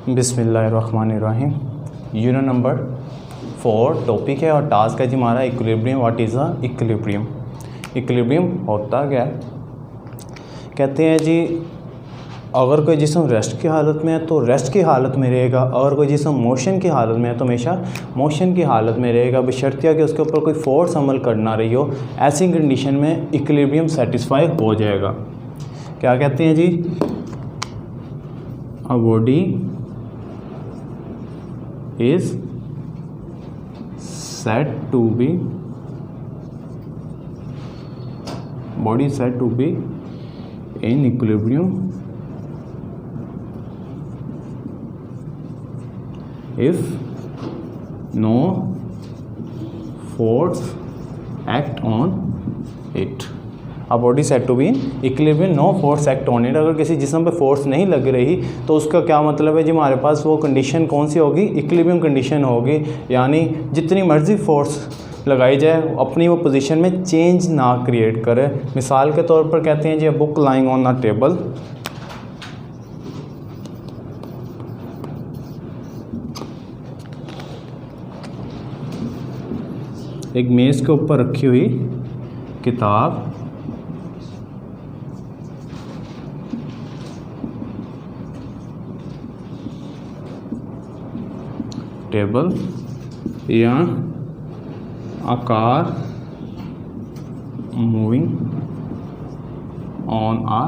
बिस्मिल्लाहिर्रहमानिर्रहीम। Unit number 4 topic है और टास्क है जी हमारा equilibrium. What is a equilibrium? Equilibrium होता क्या है? कहते हैं जी अगर कोई जिस्म रेस्ट की हालत में है तो रेस्ट की हालत में रहेगा, अगर कोई जिस्म मोशन की हालत में है तो हमेशा मोशन की हालत में रहेगा, बशर्ते कि उसके ऊपर कोई फोर्स अमल करना रही हो। ऐसी कंडीशन में इक्विलिब्रियम सेटिस्फाई हो जाएगा। क्या कहते हैं जी? A body is said to be in equilibrium if no force act on it। A body said to be in equilibrium, no force act on it। अगर किसी जिस्म पे फोर्स नहीं लग रही तो उसका क्या मतलब है जी? हमारे पास वो कंडीशन कौन सी होगी? इक्विलिब्रियम कंडीशन होगी। यानी जितनी मर्जी फोर्स लगाई जाए अपनी वो पोजीशन में चेंज ना क्रिएट करे। मिसाल के तौर पर कहते हैं जी book lying on a table, एक मेज़ के ऊपर रखी हुई किताब टेबल या a car moving on a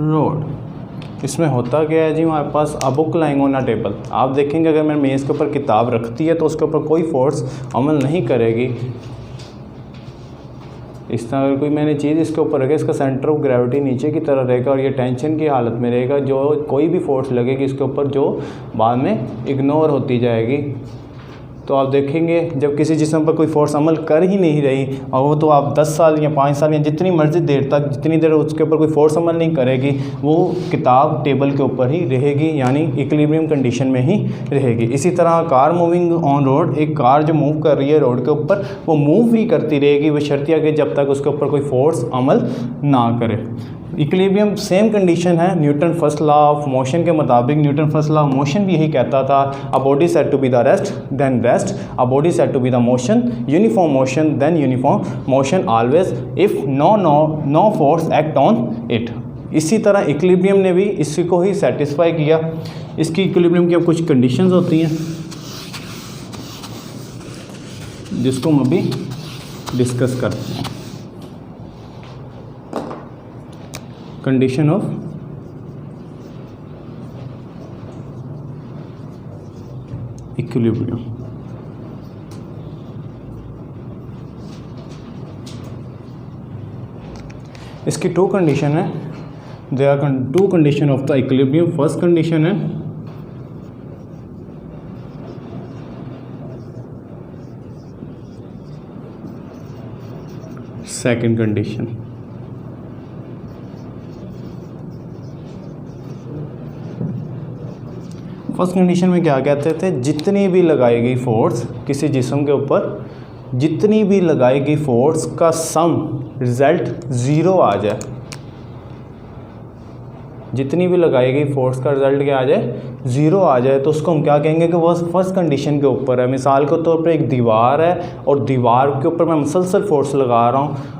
road। इसमें होता क्या है जी? हमारे पास a book lying on a table. आप देखेंगे अगर मैंने मेज़ के ऊपर किताब रखती है तो उसके ऊपर कोई फोर्स अमल नहीं करेगी। इस तरह अगर कोई मैंने चीज़ इसके ऊपर रखी, इसका सेंटर ऑफ ग्रेविटी नीचे की तरह रहेगा और ये टेंशन की हालत में रहेगा। जो कोई भी फोर्स लगेगी इसके ऊपर जो बाद में इग्नोर होती जाएगी। तो आप देखेंगे जब किसी जिस्म पर कोई फोर्स अमल कर ही नहीं रही और वो तो आप 10 साल या 5 साल या जितनी मर्जी देर तक जितनी देर उसके ऊपर कोई फोर्स अमल नहीं करेगी वो किताब टेबल के ऊपर ही रहेगी, यानी इक्विलिब्रियम कंडीशन में ही रहेगी। इसी तरह कार मूविंग ऑन रोड, एक कार जो मूव कर रही है रोड के ऊपर वो मूव ही करती रहेगी बशर्ते कि जब तक उसके ऊपर कोई फोर्स अमल ना करे। इक्विलिब्रियम सेम कंडीशन है Newton first law of motion के मुताबिक। Newton first law of motion भी यही कहता था, a body said to be the rest then rest, a body said to be the motion uniform motion then uniform motion always if no force act on it. इसी तरह equilibrium ने भी इसी को ही सेटिस्फाई किया। इसकी इक्विलिब्रियम की अब कुछ कंडीशंस होती हैं जिसको हम अभी डिस्कस करते हैं। Condition of equilibrium. इसकी 2 कंडीशन है। There are 2 condition of the equilibrium. First condition है सेकंड कंडीशन। फर्स्ट कंडीशन में क्या कहते थे? जितनी भी लगाई गई फोर्स किसी जिस्म के ऊपर, जितनी भी लगाई गई फोर्स का सम रिजल्ट ज़ीरो आ जाए, जितनी भी लगाई गई फोर्स का रिजल्ट क्या आ जाए? ज़ीरो आ जाए, तो उसको हम क्या कहेंगे कि वह फर्स्ट कंडीशन के ऊपर है। मिसाल के तौर पर एक दीवार है और दीवार के ऊपर मैं मुसलसल फोर्स लगा रहा हूँ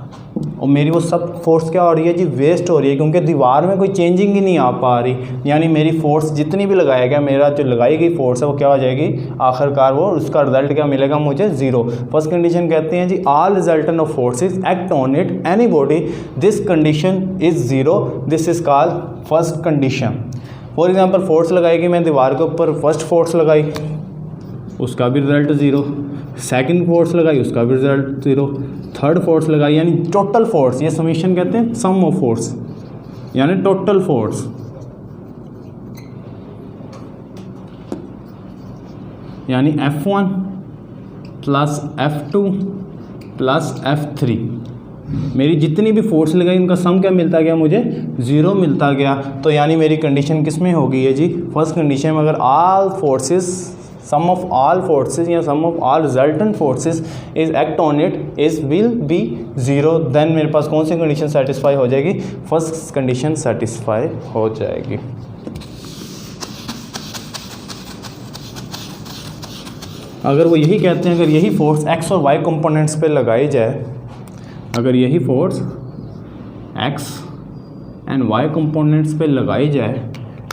और मेरी वो सब फोर्स क्या हो रही है जी? वेस्ट हो रही है, क्योंकि दीवार में कोई चेंजिंग ही नहीं आ पा रही। यानी मेरी फोर्स जितनी भी लगाया गया, मेरा जो लगाई गई फोर्स है वो क्या हो जाएगी? आखिरकार वो उसका रिजल्ट क्या मिलेगा मुझे? ज़ीरो। फर्स्ट कंडीशन कहते हैं जी all resultant of forces act on it any body, this condition is zero, this is called first condition. For example force लगाएगी मैं दीवार के ऊपर, फर्स्ट फोर्स लगाई उसका भी रिजल्ट ज़ीरो, सेकंड फोर्स लगाई उसका भी रिजल्ट ज़ीरो, थर्ड फोर्स लगाई, यानी टोटल फोर्स, ये समीशन कहते हैं सम ऑफ फोर्स, यानी टोटल फोर्स। यानी F1 plus F2 plus F3, मेरी जितनी भी फोर्स लगाई उनका सम क्या मिलता गया? मुझे ज़ीरो मिलता गया। तो यानी मेरी कंडीशन किस में हो गई है जी? फर्स्ट कंडीशन में अगर all forces sum of all forces या sum of all resultant forces is act on it is will be zero, then मेरे पास कौन सी कंडीशन सेटिस्फाई हो जाएगी? फर्स्ट कंडीशन सेटिस्फाई हो जाएगी। अगर वो यही कहते हैं अगर यही फोर्स एक्स और वाई कंपोनेंट्स पे लगाई जाए, अगर यही force x and y components पे लगाई जाए,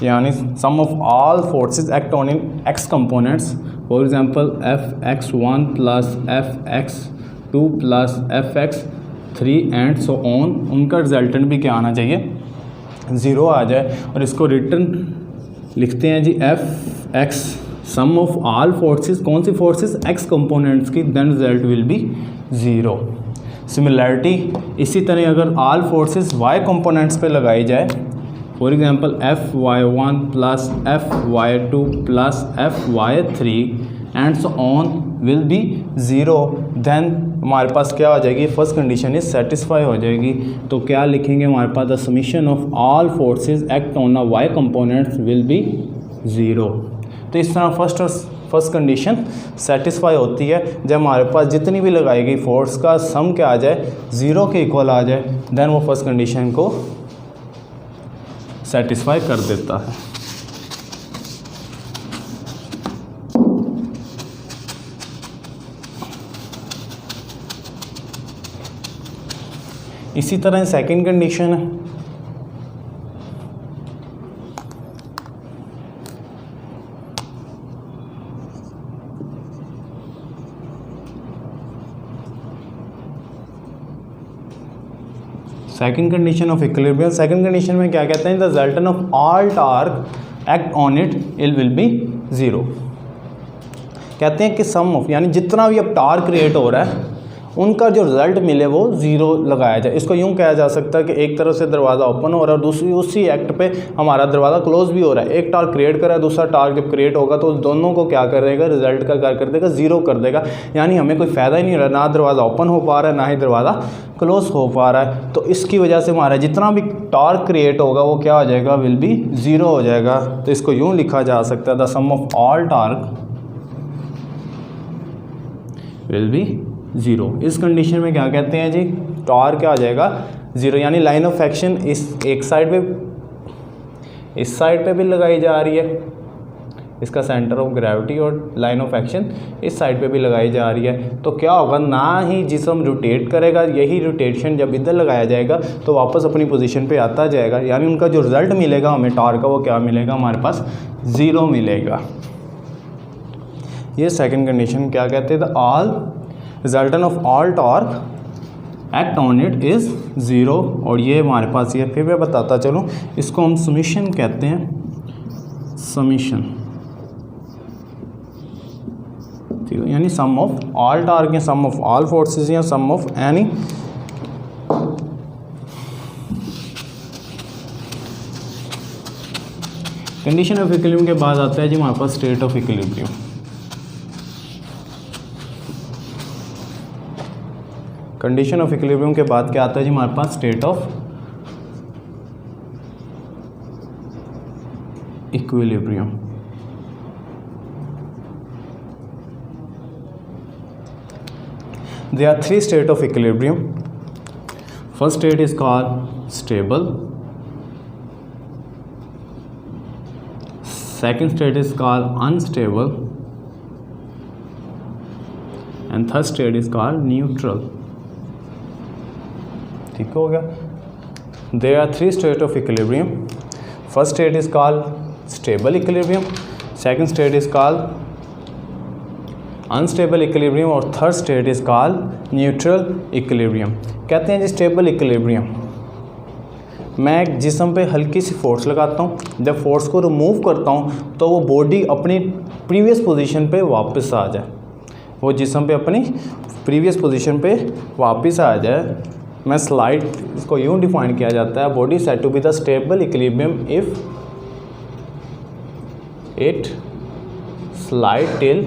यानी sum of all forces act on in x components, for example Fx1 plus Fx2 plus Fx3 and so on, उनका रिजल्टेंट भी क्या आना चाहिए, ज़ीरो आ जाए। और इसको रिटर्न लिखते हैं जी Fx sum of all forces, कौन सी फोर्सेस, एक्स कंपोनेंट्स की, then result will be zero. Similarity इसी तरह अगर ऑल फोर्सेस वाई कंपोनेंट्स पे लगाई जाए, for example Fy1 plus Fy2 plus Fy3 and so on will be zero, then हमारे पास क्या हो जाएगी, फर्स्ट कंडीशन इज सेटिस्फाई हो जाएगी। तो क्या लिखेंगे हमारे पास, the summation of all forces act on a y components will be zero. तो इस तरह फर्स्ट कंडीशन सेटिस्फाई होती है जब हमारे पास जितनी भी लगाई गई फोर्स का सम क्या आ जाए, ज़ीरो के इक्वल आ जाए, देन वो फर्स्ट कंडीशन को सेटिस्फाई कर देता है। इसी तरह सेकंड कंडीशन है, second condition of equilibrium. Second condition में क्या कहते हैं, the resultant of all torque act on it will be zero. कहते हैं कि सम ऑफ, यानी जितना भी अब टार्क क्रिएट हो रहा है उनका जो रिजल्ट मिले वो ज़ीरो लगाया जाए। इसको यूँ कहा जा सकता है कि एक तरफ से दरवाज़ा ओपन हो रहा है और दूसरी उसी एक्ट पे हमारा दरवाज़ा क्लोज भी हो रहा है। एक टार्क क्रिएट कर रहा है, दूसरा टार्क जब क्रिएट होगा तो दोनों को क्या करेगा, रिजल्ट का क्या कर देगा, ज़ीरो कर देगा। यानी हमें कोई फ़ायदा ही नहीं हो रहा, ना दरवाज़ा ओपन हो पा रहा है ना ही दरवाज़ा क्लोज हो पा रहा है। तो इसकी वजह से हमारा जितना भी टार्क क्रिएट होगा वो क्या हो जाएगा, विल बी ज़ीरो हो जाएगा। तो इसको यूँ लिखा जा सकता है, the sum of all torque will be zero. इस कंडीशन में क्या कहते हैं जी, टार्क क्या आ जाएगा, ज़ीरो। यानी लाइन ऑफ एक्शन इस एक साइड पे, इस साइड पे भी लगाई जा रही है, इसका सेंटर ऑफ ग्रेविटी, और लाइन ऑफ एक्शन इस साइड पे भी लगाई जा रही है। तो क्या होगा, ना ही जिस्म रोटेट करेगा, यही रोटेशन जब इधर लगाया जाएगा तो वापस अपनी पोजीशन पे आता जाएगा। यानी उनका जो रिज़ल्ट मिलेगा हमें टार्क का, वो क्या मिलेगा, हमारे पास ज़ीरो मिलेगा। ये सेकंड कंडीशन क्या कहते हैं, the all resultant of all torque act on it is zero. और ये हमारे पास ये, फिर मैं बताता चलूँ, इसको हम समीशन कहते हैं, समीशन, ठीक है। यानी सम ऑफ ऑल टार्क या सम ऑफ ऑल फोर्सेस या sum of any condition of equilibrium के बाद आता है जी हमारे पास state of equilibrium. Condition of equilibrium के बाद क्या आता है जी हमारे पास, state of equilibrium. There are three states of equilibrium. First state is called stable. Second state is called unstable. And third state is called neutral. ठीक हो गया। There are three states of equilibrium. First state is called stable equilibrium. Second state is called unstable equilibrium और third state is called neutral equilibrium. कहते हैं जी stable equilibrium, मैं एक जिस्म पे हल्की सी फोर्स लगाता हूँ, जब फोर्स को रिमूव करता हूँ तो वो बॉडी अपनी प्रीवियस पोजीशन पे वापस आ जाए, वो जिस्म पे अपनी प्रीवियस पोजीशन पे वापस आ जाए। मैं स्लाइड, इसको यूँ डिफाइन किया जाता है, body said to be the stable equilibrium if it slide tilt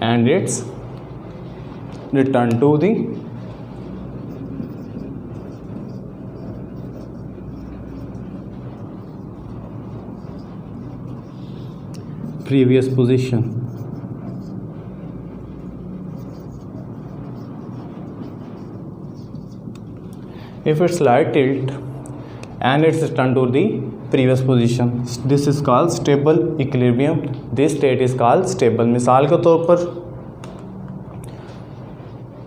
and its return to the previous position. If it's slight tilt and it's returned to the previous position. This is called stable equilibrium. This state is called stable. मिसाल के तौर पर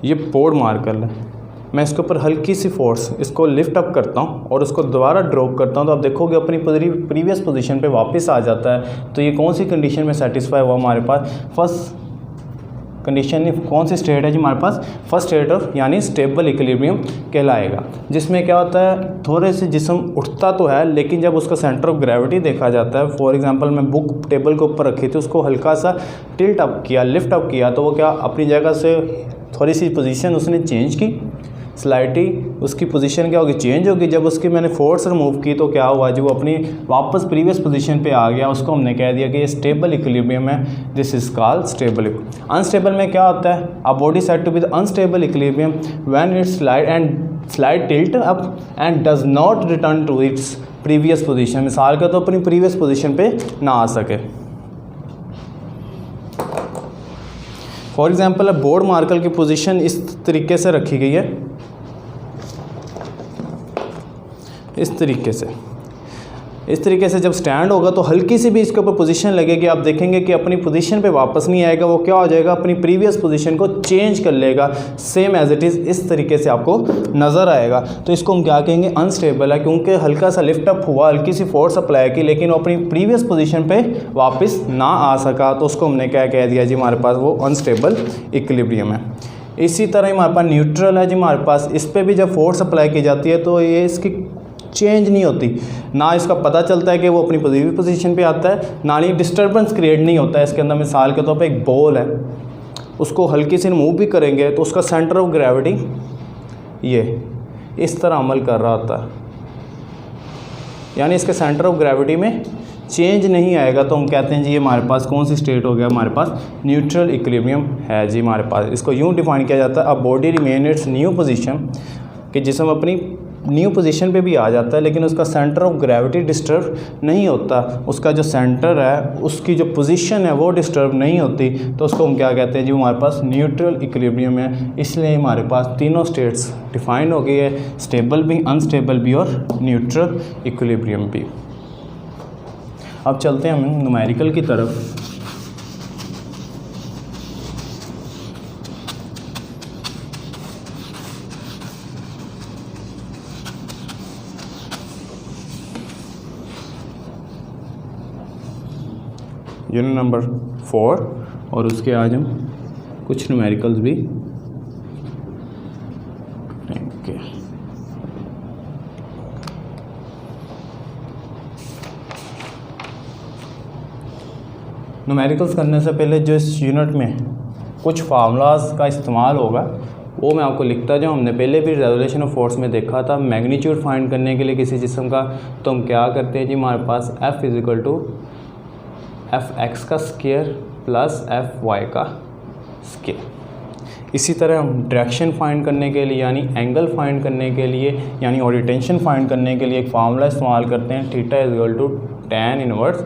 ये board marker है, मैं इसके ऊपर हल्की सी फोर्स इसको लिफ्ट अप करता हूँ और उसको दोबारा ड्रॉप करता हूँ, तो आप देखोगे अपनी प्रीवियस पोजीशन पे वापस आ जाता है। तो ये कौन सी कंडीशन में सेटिस्फाई हुआ हमारे पास? फर्स्ट कंडीशन कौन सी स्टेट है जी हमारे पास? फर्स्ट स्टेट ऑफ यानी स्टेबल इक्विलिब्रियम कहलाएगा, जिसमें क्या होता है थोड़े से जिस्म उठता तो है लेकिन जब उसका सेंटर ऑफ ग्रेविटी देखा जाता है, फॉर एग्जांपल मैं बुक टेबल के ऊपर रखी थी, उसको हल्का सा टिल्ट अप किया, लिफ्ट अप किया, तो वो क्या अपनी जगह से थोड़ी सी पोजीशन उसने चेंज की, स्लाइटली उसकी पोजीशन क्या होगी? चेंज होगी। जब उसकी मैंने फोर्स रिमूव की तो क्या हुआ जी? वो अपनी वापस प्रीवियस पोजीशन पे आ गया। उसको हमने कह दिया कि ये स्टेबल इक्विलिब्रियम है। This is called stable. Unstable में क्या होता है? A body said to be the unstable equilibrium when it slide tilt up and does not return to its previous position. मिसाल का तो अपनी प्रीवियस पोजीशन पे ना आ सके। फॉर एग्जाम्पल बोर्ड मार्कर की पोजीशन इस तरीके से रखी गई है, इस तरीके से जब स्टैंड होगा तो हल्की सी भी इसके ऊपर पोजीशन लगेगी, आप देखेंगे कि अपनी पोजीशन पे वापस नहीं आएगा, वो क्या हो जाएगा? अपनी प्रीवियस पोजीशन को चेंज कर लेगा, सेम एज इट इज़ इस तरीके से आपको नज़र आएगा। तो इसको हम क्या कहेंगे? अनस्टेबल है, क्योंकि हल्का सा लिफ्ट अप हुआ, हल्की सी फोर्स अप्लाई की, लेकिन वो अपनी प्रीवियस पोजीशन पे वापस ना आ सका, तो उसको हमने क्या कह दिया जी? हमारे पास वो अनस्टेबल इक्विलिब्रियम है। इसी तरह हमारे पास न्यूट्रल है जी हमारे पास, इस पर भी जब फोर्स अप्लाई की जाती है तो ये इसकी चेंज नहीं होती, ना इसका पता चलता है कि वो अपनी पोजीशन पे आता है, ना ही डिस्टर्बेंस क्रिएट नहीं होता है इसके अंदर। मिसाल के तौर पे एक बॉल है, उसको हल्की से मूव भी करेंगे तो उसका सेंटर ऑफ ग्रेविटी ये इस तरह अमल कर रहा होता है, यानी इसके सेंटर ऑफ ग्रेविटी में चेंज नहीं आएगा। तो हम कहते हैं जी ये हमारे पास कौन सी स्टेट हो गया? हमारे पास न्यूट्रल इक्विलिब्रियम है जी हमारे पास। इसको यूँ डिफाइन किया जाता है, a body remain it's new position, कि जिसम अपनी न्यू पोजीशन पे भी आ जाता है लेकिन उसका सेंटर ऑफ ग्रेविटी डिस्टर्ब नहीं होता, उसका जो सेंटर है उसकी जो पोजीशन है वो डिस्टर्ब नहीं होती, तो उसको हम क्या कहते हैं जी? हमारे पास न्यूट्रल इक्विलिब्रियम है। इसलिए हमारे पास तीनों स्टेट्स डिफाइन हो गई है, स्टेबल भी, अनस्टेबल भी और न्यूट्रल इक्विलिब्रियम भी। अब चलते हैं हम न्यूमेरिकल की तरफ। यूनिट नंबर 4 और उसके आज हम कुछ न्यूमेरिकल्स भी करेंगे। न्यूमेरिकल्स करने से पहले जो इस यूनिट में कुछ फार्मूलाज का इस्तेमाल होगा वो मैं आपको लिखता जाऊँ। हमने पहले भी रेजोल्यूशन ऑफ फोर्स में देखा था, मैग्नीट्यूड फाइंड करने के लिए किसी जिस्म का, तो हम क्या करते हैं जी? हमारे पास F is equal to Fx का स्क्वायर प्लस Fy का स्क्वायर। इसी तरह हम डायरेक्शन फाइंड करने के लिए यानी एंगल फाइंड करने के लिए यानी ओरिएंटेशन फाइंड करने के लिए एक फार्मूला इस्तेमाल करते हैं, theta is equal to tan inverse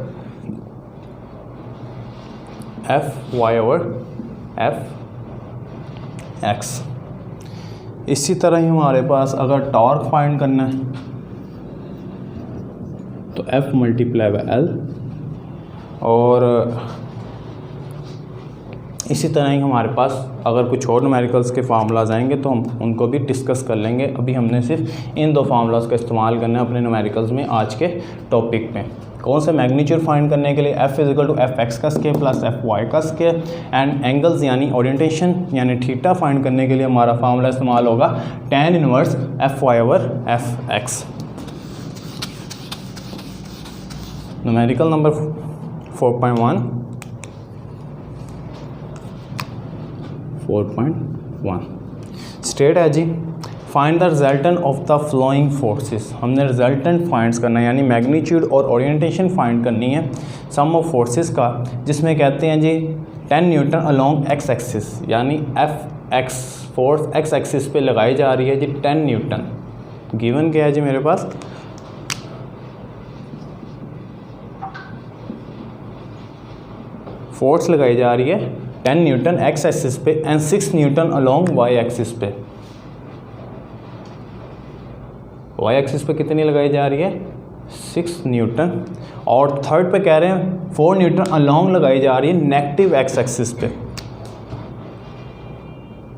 Fy over Fx। इसी तरह ही हमारे पास अगर टॉर्क फाइंड करना है तो F मल्टीप्लाई बाय L, और इसी तरह ही हमारे पास अगर कुछ और न्यूमेरिकल्स के फार्मूलाज आएंगे तो हम उनको भी डिस्कस कर लेंगे। अभी हमने सिर्फ इन दो फार्मूलाज का इस्तेमाल करना है अपने न्यूमेरिकल्स में आज के टॉपिक में। कौन सा? मैग्नीट्यूड फाइंड करने के लिए F is equal to Fx का स्क्वायर प्लस Fy का स्क्वायर, एंड एंगल्स यानी ओरिएंटेशन यानी थीटा फाइंड करने के लिए हमारा फार्मूला इस्तेमाल होगा tan inverse Fy over Fx। Numerical number 4.1 state है जी, find the resultant of the following forces. हमने रिजल्टेंट फाइंड्स करना है यानी मैग्नीट्यूड और ओरिएंटेशन फाइंड करनी है सम ऑफ फोर्सेस का, जिसमें कहते हैं जी 10 न्यूटन अलोंग एक्स एक्सिस, यानी Fx फोर्स एक्स एक्सिस पे लगाई जा रही है जी 10 न्यूटन। गिवन क्या है जी मेरे पास? फोर्स लगाई जा रही है 10 न्यूटन एक्स एक्सिस पे and 6 newton along y axis पे। वाई एक्सिस पे कितनी लगाई जा रही है 6 न्यूटन, और थर्ड पे कह रहे हैं 4 न्यूटन अलोंग लगाई जा रही है नेगेटिव एक्स एक्सिस पे।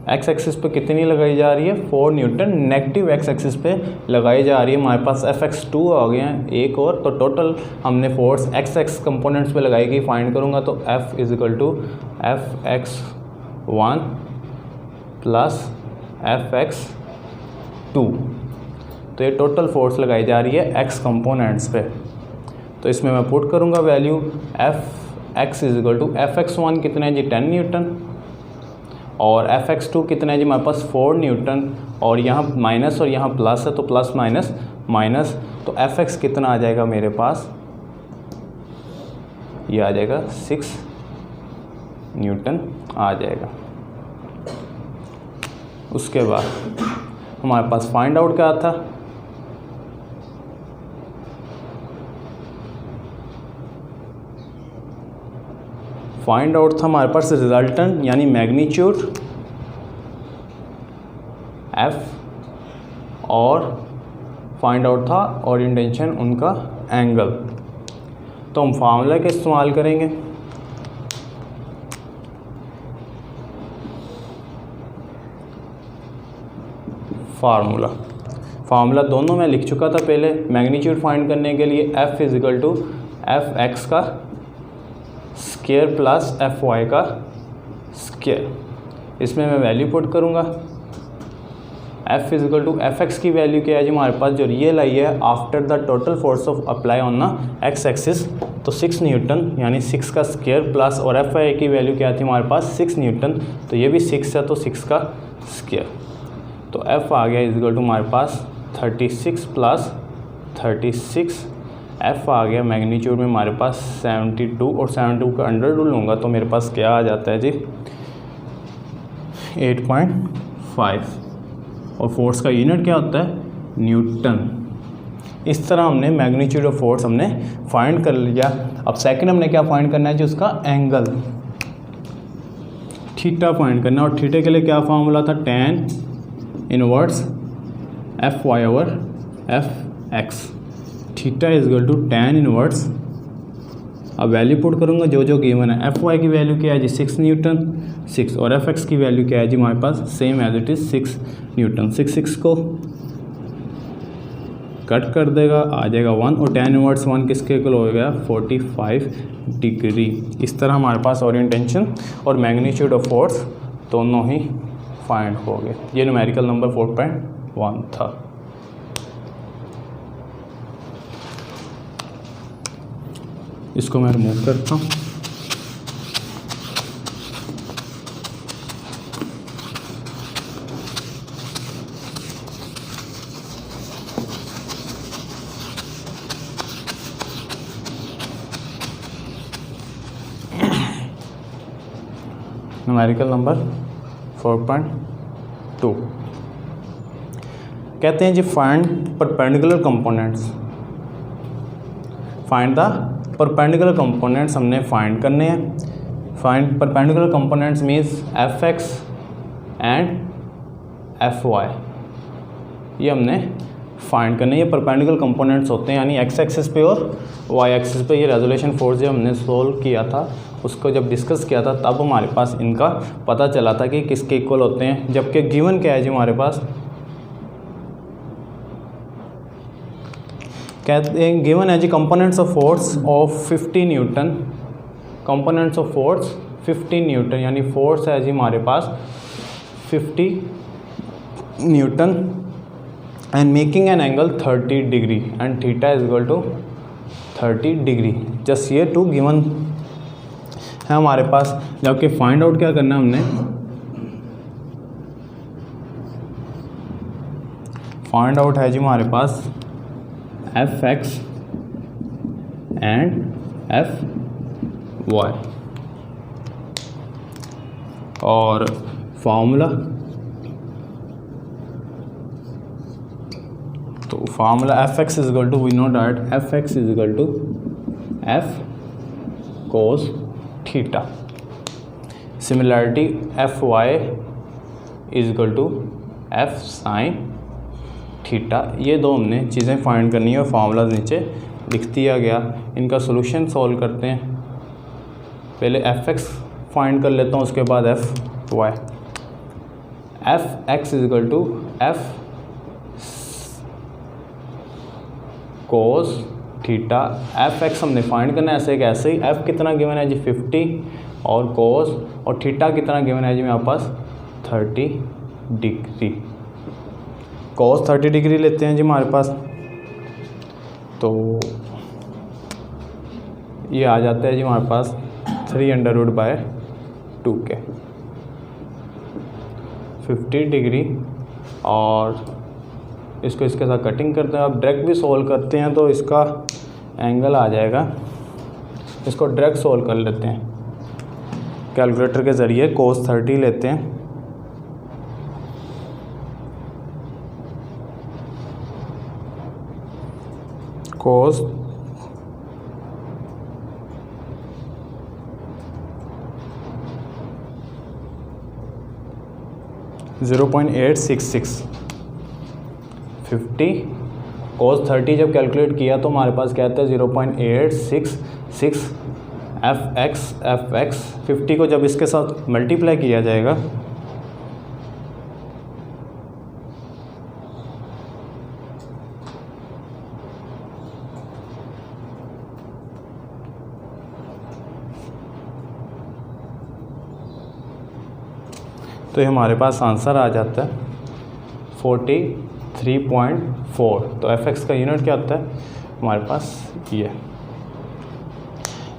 एक्स एक्सिस पे कितनी लगाई जा रही है 4 न्यूटन नेगेटिव एक्स एक्सिस पे लगाई जा रही है। हमारे पास Fx2 आ गए हैं एक और, तो टोटल हमने फोर्स एक्स एक्स कंपोनेंट्स पे लगाई गई, फाइंड करूँगा तो F = Fx1 प्लस Fx2, तो ये टोटल फोर्स लगाई जा रही है एक्स कंपोनेंट्स पे। तो इसमें मैं पुट करूँगा वैल्यू Fx = Fx1 कितना है जी 10 न्यूटन, और Fx2 कितना है जी हमारे पास 4 न्यूटन, और यहाँ माइनस और यहाँ प्लस है तो प्लस माइनस माइनस, तो Fx कितना आ जाएगा मेरे पास, ये आ जाएगा 6 न्यूटन आ जाएगा। उसके बाद हमारे पास फाइंड आउट क्या था, फाइंड आउट था हमारे पास रिजल्टेंट यानी मैग्नीट्यूड F, और फाइंड आउट था ओरिएंटेशन उनका एंगल। तो हम फार्मूला का इस्तेमाल करेंगे, फार्मूला दोनों मैं लिख चुका था पहले। मैग्नीट्यूड फाइंड करने के लिए F = Fx का स्क्वायर प्लस Fy का स्क्वायर, इसमें मैं वैल्यू पुट करूँगा। F = Fx की वैल्यू क्या है जी हमारे पास, जो रियल आई है after the total force of apply on ना एक्स एक्सिस, तो 6 न्यूटन यानी 6 का स्क्वायर प्लस, और Fy की वैल्यू क्या थी हमारे पास 6 न्यूटन, तो ये भी 6 है तो 6 का स्क्वायर, तो F आ गया = हमारे पास 36 प्लस 36, F आ गया मैग्नीट्यूड में हमारे पास 72, और 72 का अंडर रूट लूँगा तो मेरे पास क्या आ जाता है जी 8.5, और फोर्स का यूनिट क्या होता है न्यूटन। इस तरह हमने मैग्नीट्यूड ऑफ फोर्स हमने फाइंड कर लिया। अब सेकंड हमने क्या फाइंड करना है जी, उसका एंगल थीटा फाइंड करना है, और थीटा के लिए क्या फार्मूला था tan inverse Fy/Fx, theta = tan inverse. अब वैल्यू पुट करूँगा जो गिवन है। Fy की वैल्यू क्या है जी 6 न्यूटन 6, और Fx की वैल्यू क्या है जी हमारे पास same as it is 6 newton. 6 को कट कर देगा, आ जाएगा 1, और tan इनवर्स 1 किसके इक्वल हो गया 45 डिग्री। इस तरह हमारे पास ओरिएंटेशन और मैग्नीट्यूड ऑफ फोर्स दोनों ही फाइंड हो गए। ये न्यूमेरिकल नंबर 4.1 था। इसको मैं रिमूव करता हूँ। न्यूमेरिकल नंबर 4.2 कहते हैं जी find perpendicular components. Find the perpendicular components हमने फाइंड करने हैं। Find perpendicular components means Fx and Fy, ये हमने फाइंड करने। ये परपेंडिकुलर कंपोनेंट्स होते हैं यानी एक्स एक्सिस पे और वाई एक्सिस पे। ये रेजोल्यूशन फोर्स जो हमने सोल्व किया था, उसको जब डिस्कस किया था तब हमारे पास इनका पता चला था कि किसके इक्वल होते हैं। जबकि गिवन क्या है जी हमारे पास, कहते हैं गिवन है जी components of force of 50 newton. Components of force 50 newton यानी फोर्स है जी हमारे पास 50 newton and making an angle 30 degree and theta = 30 degree. Just ये टू गिवन है हमारे पास। जबकि फाइंड आउट क्या करना है हमने, फाइंड आउट है जी हमारे पास Fx एंड Fy, और फार्मूला, तो formula Fx = we know that Fx = F cos theta. Similarity Fy = F sin theta. ये दो हमने चीज़ें फाइंड करनी है और फार्मूला नीचे लिख दिया गया। इनका सोल्यूशन सॉल्व करते हैं। पहले एफ एक्स फाइंड कर लेता हूँ, उसके बाद F y. F x equal to F cos theta. F x हमने फाइंड करना है ऐसे एक ऐसे ही। एफ कितना गिवन है जी 50 और कोस, और थीटा कितना गिवन है जी मेरे पास 30 डिग्री। कोस 30 डिग्री लेते हैं जी हमारे पास, तो ये आ जाता है जी हमारे पास 3√2 के 50 डिग्री। और इसको इसके साथ कटिंग करते हैं। अब डायरेक्ट भी सोल्व करते हैं तो इसका एंगल आ जाएगा। इसको डायरेक्ट सोल्व कर लेते हैं कैलकुलेटर के ज़रिए। कोस 30 लेते हैं, कोस 0.866 50 कोस 30 जब कैलकुलेट किया तो हमारे पास क्या आता है 0.866 एफ एक्स 50 को जब इसके साथ मल्टीप्लाई किया जाएगा तो ये हमारे पास आंसर आ जाता है 43.4। तो एफ एक्स का यूनिट क्या होता है हमारे पास ये।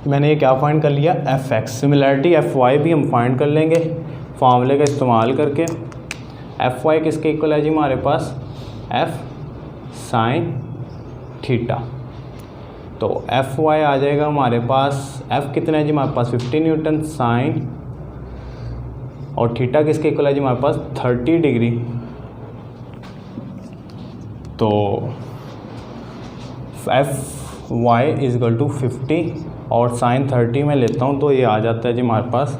मैंने ये क्या फाइंड कर लिया F x. Similarity F y भी हम फाइंड कर लेंगे फार्मूले का इस्तेमाल करके। एफ वाई किसके इक्वल है जी हमारे पास एफ साइन थीटा। तो एफ वाई आ जाएगा हमारे पास, एफ कितना है जी हमारे पास 50 न्यूटन साइन, और थीटा किसके इक्वल है जी हमारे पास 30 डिग्री। तो F y is equal to 50 और साइन 30 में लेता हूँ तो ये आ जाता है जी हमारे पास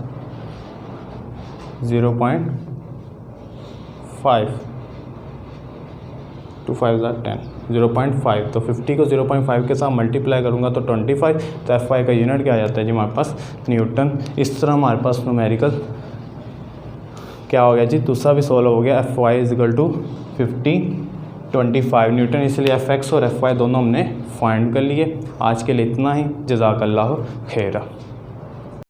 0.5 2 5 10 0.5। तो 50 को 0.5 के साथ मल्टीप्लाई करूँगा तो 25। तो एफ वाई का यूनिट क्या आ जाता है जी हमारे पास न्यूटन। इस तरह हमारे पास न्यूमेरिकल क्या हो गया जी, दूसरा भी सोल्व हो गया। F y is equal to 25 newton. इसलिए एफ एक्स और एफ वाई दोनों हमने फाइंड कर लिए। आज के लिए इतना ही। जज़ाकल्लाह खैरा।